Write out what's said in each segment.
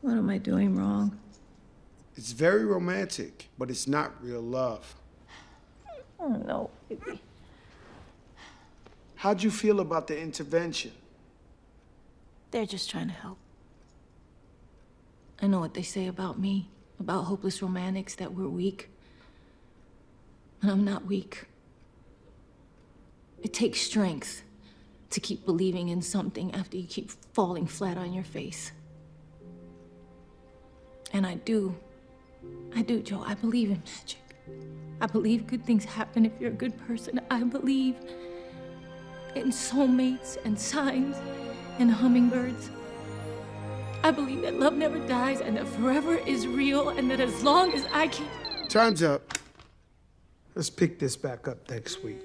What am I doing wrong? It's very romantic, but it's not real love. I don't know, baby. How'd you feel about the intervention? They're just trying to help. I know what they say about me, about hopeless romantics, that we're weak. And I'm not weak. It takes strength to keep believing in something after you keep falling flat on your face. And I do, Joe. I believe in magic. I believe good things happen if you're a good person. I believe in soulmates and signs and hummingbirds. I believe that love never dies and that forever is real and that as long as I can... Time's up. Let's pick this back up next week.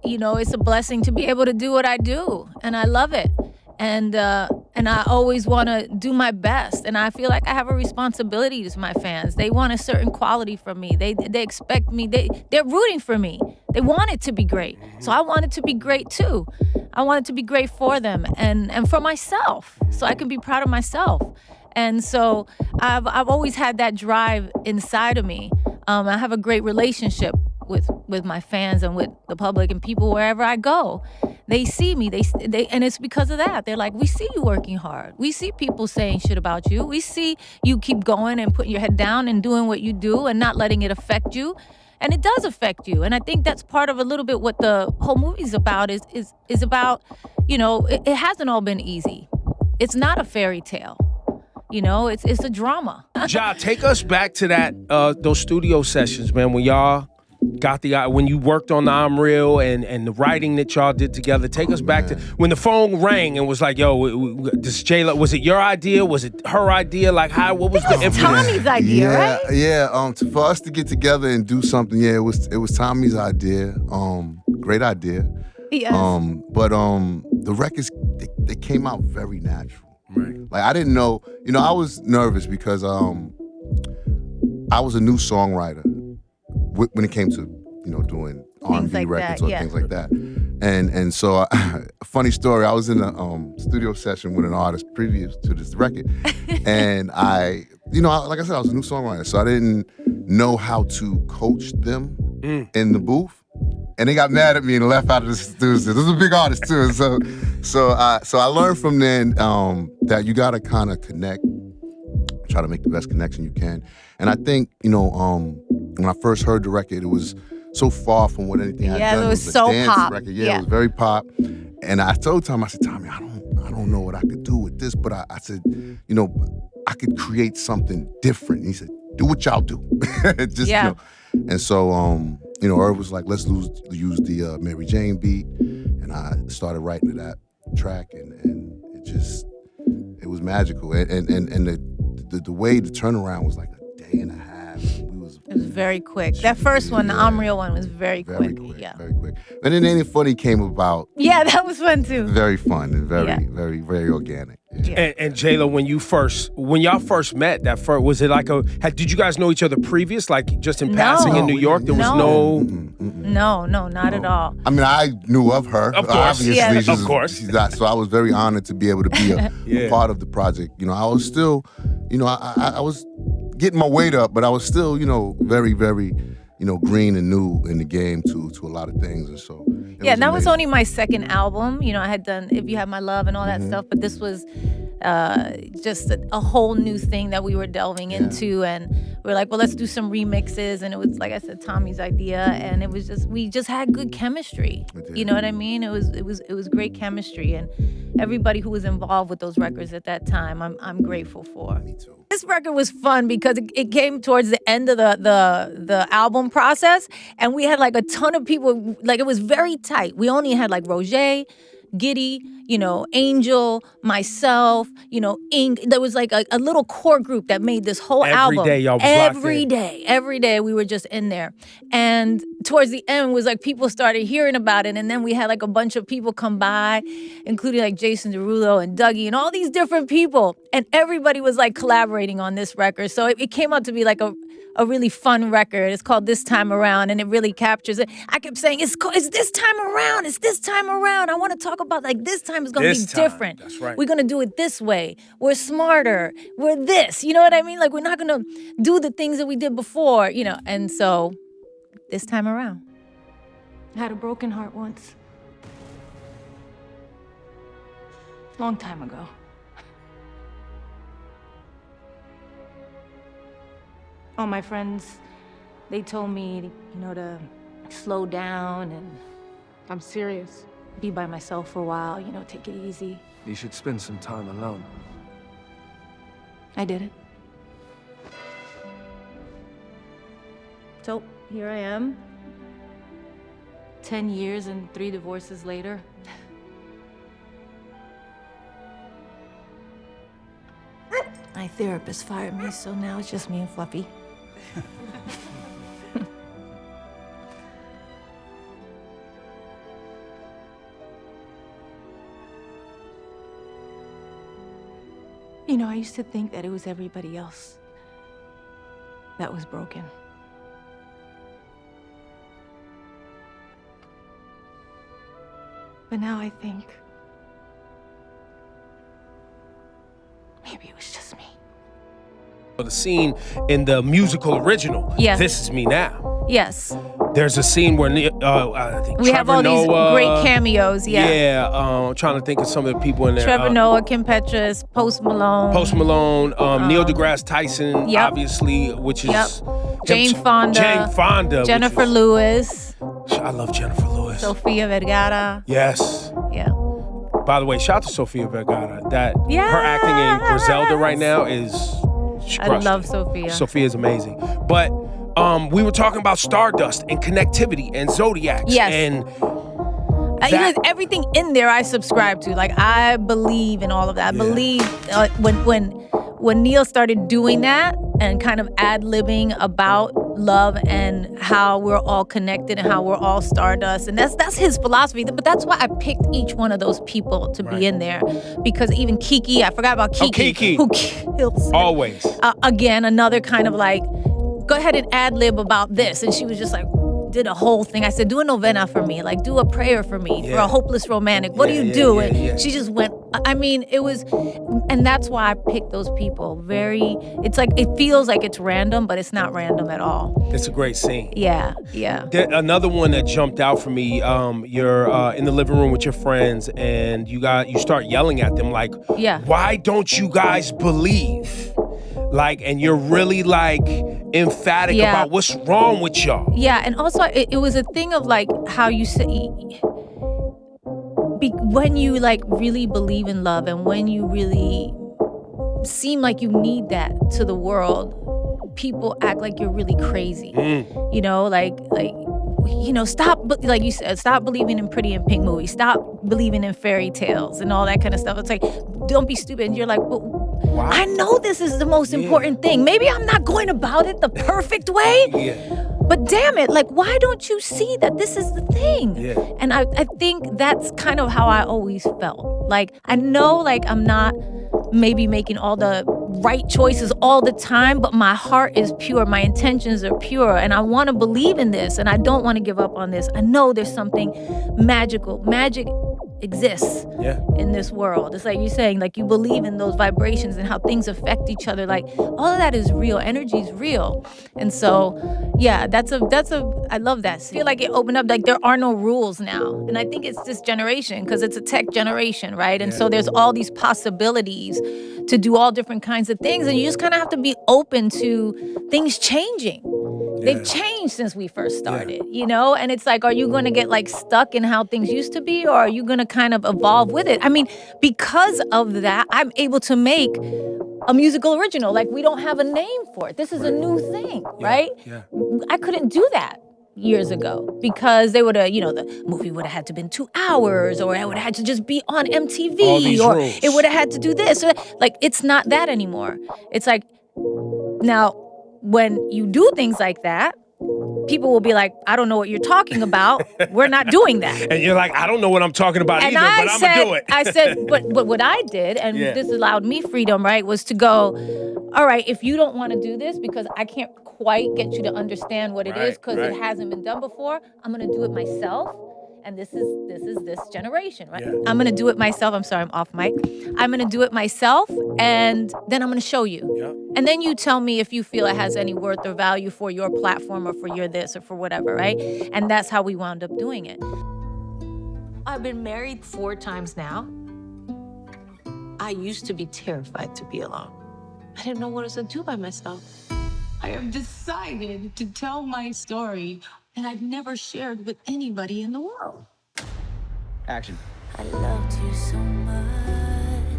You know, it's a blessing to be able to do what I do, and I love it. And I always want to do my best, and I feel like I have a responsibility to my fans. They want a certain quality from me. They expect me. They're rooting for me. They want it to be great. So I want it to be great too. I want it to be great for them and for myself, so I can be proud of myself. And so I've always had that drive inside of me. I have a great relationship with my fans and with the public and people wherever I go. They see me, they and it's because of that. They're like, we see you working hard. We see people saying shit about you. We see you keep going and putting your head down and doing what you do and not letting it affect you. And it does affect you. And I think that's part of a little bit what the whole movie's about is about, you know, it hasn't all been easy. It's not a fairy tale. You know, it's a drama. Ja, take us back to that those studio sessions, man, when y'all got when you worked on the I'm Real and the writing that y'all did together. Take us back to when the phone rang and was like, yo, this J-Lo, was it your idea? Was it her idea? Like, what was the impetus? Tommy's idea, right? Yeah, for us to get together and do something, it was Tommy's idea. Great idea. Yes. But the records, they came out very natural. Right. Like, I didn't know, I was nervous because I was a new songwriter when it came to, doing R&B like records that, or things like that. And so, a funny story, I was in a studio session with an artist previous to this record. And I, like I said, I was a new songwriter, so I didn't know how to coach them in the booth. And they got mad at me and left out of the studio. This is a big artist too. So I learned from then that you gotta kind of connect, try to make the best connection you can. And I think, when I first heard the record, it was so far from what anything I'd done. Yeah, it was a so dance pop. record. Yeah, it was very pop. And I told Tommy, I said, Tommy, I don't know what I could do with this, but I said, I could create something different. And he said, do what y'all do. And so, Irv was like, let's use the Mary Jane beat. And I started writing to that track, and it was magical. And the way the turnaround was like a day and a half. It was very quick. That first one, the I'm Real one, was very quick. Yeah. Very quick. And then Ain't It Funny came about. Yeah, that was fun too. Very fun and very, very organic. Yeah. And J-Lo, when y'all first met, was it like did you guys know each other previous, like just in passing in New York? There was no. No, not at all. I mean, I knew of her. Of course. Obviously, of course. She's not, so I was very honored to be able to be a part of the project. I was still, I was getting my weight up, but I was still, very, very, green and new in the game to a lot of things. And so that was only my second album. I had done If You Have My Love and all that stuff, but this was just a whole new thing that we were delving into, and we were like, well, let's do some remixes. And it was, like I said, Tommy's idea, and it was we just had good chemistry. You know what I mean? It was great chemistry, and everybody who was involved with those records at that time, I'm grateful for. Me too. This record was fun because it came towards the end of the album process, and we had like a ton of people. Like, it was very tight. We only had like Roger, Giddy, Angel, myself, Ink. There was like a little core group that made this whole album. Every day y'all was locked in. Every day we were just in there. And towards the end was like people started hearing about it, and then we had like a bunch of people come by, including like Jason Derulo and Dougie and all these different people. And everybody was like collaborating on this record. So it came out to be like a really fun record. It's called This Time Around, and it really captures it. I kept saying, it's this time around. It's this time around. I want to talk about, like, this time is going to be different. That's right. We're going to do it this way. We're smarter. We're this. You know what I mean? Like, we're not going to do the things that we did before, you know. And so, this time around. I had a broken heart once. Long time ago. All my friends, they told me, you know, to slow down and I'm serious. be by myself for a while, you know, take it easy. You should spend some time alone. I did it. So here I am, 10 years and 3 divorces later. My therapist fired me, so now it's just me and Fluffy. You know, I used to think that it was everybody else that was broken. But now I think maybe it was just me. The scene in the musical original, Yeah. This Is Me Now. Yes. There's a scene where I think We Trevor have all Noah, these great cameos, yeah. Yeah, I'm trying to think of some of the people in there. Trevor Noah, Kim Petras, Post Malone. Post Malone, Neil deGrasse Tyson, Yep. obviously, which is Yep. Jane Fonda. Jane Fonda. Jennifer Lewis. I love Jennifer Lewis. Sofia Vergara. Yes. Yeah. By the way, shout out to Sofia Vergara. Her Yes. acting in Griselda right now is. She I crushed love it. Sophia. Sophia is amazing. But we were talking about Stardust and connectivity and Zodiacs. Yes. And You know, everything in there I subscribe to. Like, I believe in all of that. I believe when Neil started doing that and kind of ad-libbing about love and how we're all connected and how we're all Stardust. And that's his philosophy. But that's why I picked each one of those people to be in there. Because even Kiki, I forgot about Kiki. Oh, Kiki. Who kills it. Always. Again, another kind of like, go ahead and ad-lib about this. And she was just like, did a whole thing. I said, do a novena for me. Like, do a prayer for me, for a hopeless romantic. What do you do? And she just went, I mean, it was, and that's why I picked those people. It's like, it feels like it's random, but it's not random at all. It's a great scene. Yeah, yeah. Another one that jumped out for me, you're in the living room with your friends and you start yelling at them like, why don't you guys believe? Like, and you're really like emphatic about what's wrong with y'all. Yeah, and also it was a thing of like how you say, when you like really believe in love and when you really seem like you need that to the world, people act like you're really crazy. You know, like you know, stop, like you said, stop believing in Pretty in Pink movies. Stop believing in fairy tales and all that kind of stuff. It's like, don't be stupid. And you're like, well, I know this is the most important thing. Maybe I'm not going about it the perfect way. But damn it, like, why don't you see that this is the thing? And I think that's kind of how I always felt. Like, I know, like, I'm not maybe making all the right choices all the time, but my heart is pure. My intentions are pure. And I want to believe in this. And I don't want to give up on this. I know there's something magical. Magic exists in this world. It's like you're saying, like, you believe in those vibrations and how things affect each other. Like, all of that is real. Energy is real. And so, yeah, I love that. I feel like it opened up, like, there are no rules now. And I think it's this generation because it's a tech generation, right? And so there's all these possibilities to do all different kinds of things. And you just kind of have to be open to things changing. They've changed since we first started, you know? And it's like, are you going to get like stuck in how things used to be, or are you going to kind of evolve with it? I mean, because of that, I'm able to make a musical original. Like, we don't have a name for it. This is a new thing, right? I couldn't do that years ago because they would have, you know, the movie would have had to been 2 hours, or it would have had to just be on MTV, or rules. it would have had to do this. Like, it's not that anymore. It's like, now, when you do things like that, people will be like, I don't know what you're talking about. We're not doing that. And you're like, I don't know what I'm talking about and either, but I'm going to do it. I said, but what I did, and this allowed me freedom, right, was to go, all right, if you don't want to do this because I can't quite get you to understand what it is because right. it hasn't been done before, I'm gonna do it myself. And this is this generation, right? Yeah. I'm gonna do it myself. I'm sorry, I'm off mic. I'm gonna do it myself, and then I'm gonna show you. Yeah. And then you tell me if you feel it has any worth or value for your platform or for your this or for whatever, right? And that's how we wound up doing it. I've been married 4 times now. I used to be terrified to be alone. I didn't know what else to do by myself. I have decided to tell my story that I've never shared with anybody in the world. Action. I loved you so much,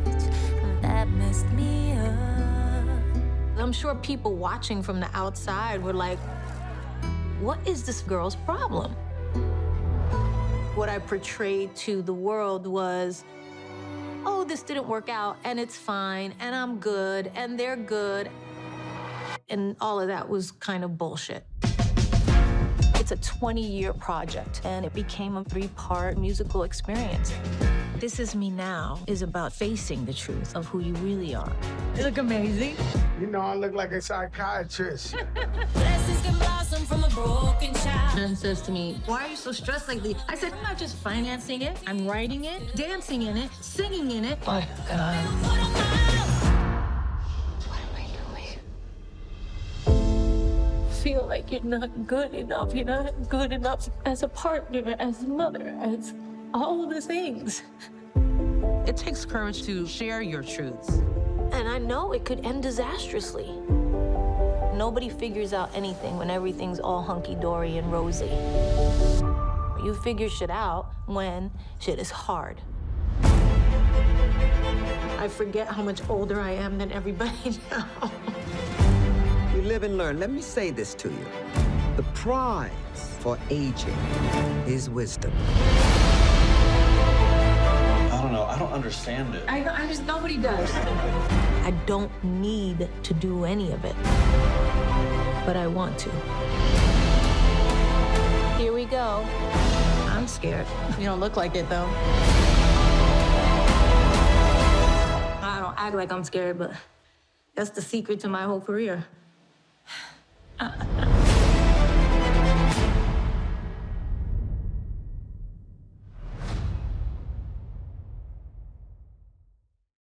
and that messed me up. I'm sure people watching from the outside were like, what is this girl's problem? What I portrayed to the world was, oh, this didn't work out, and it's fine, and I'm good, and they're good. And all of that was kind of bullshit. It's a 20-year project, and it became a 3-part musical experience. This Is Me Now is about facing the truth of who you really are. You look amazing. You know, I look like a psychiatrist. Blessings can blossom from a broken child. Ben says to me, why are you so stressed lately? I said, I'm not just financing it. I'm writing it, dancing in it, singing in it. Oh, God. What am I doing? Feel like you're not good enough. You're not good enough as a partner, as a mother, as all the things. It takes courage to share your truths. And I know it could end disastrously. Nobody figures out anything when everything's all hunky-dory and rosy. You figure shit out when shit is hard. I forget how much older I am than everybody now. You live and learn. Let me say this to you. The prize for aging is wisdom. I don't know. I don't understand it. I just, nobody does. I don't need to do any of it, but I want to. Here we go. I'm scared. You don't look like it, though. I don't act like I'm scared, but that's the secret to my whole career.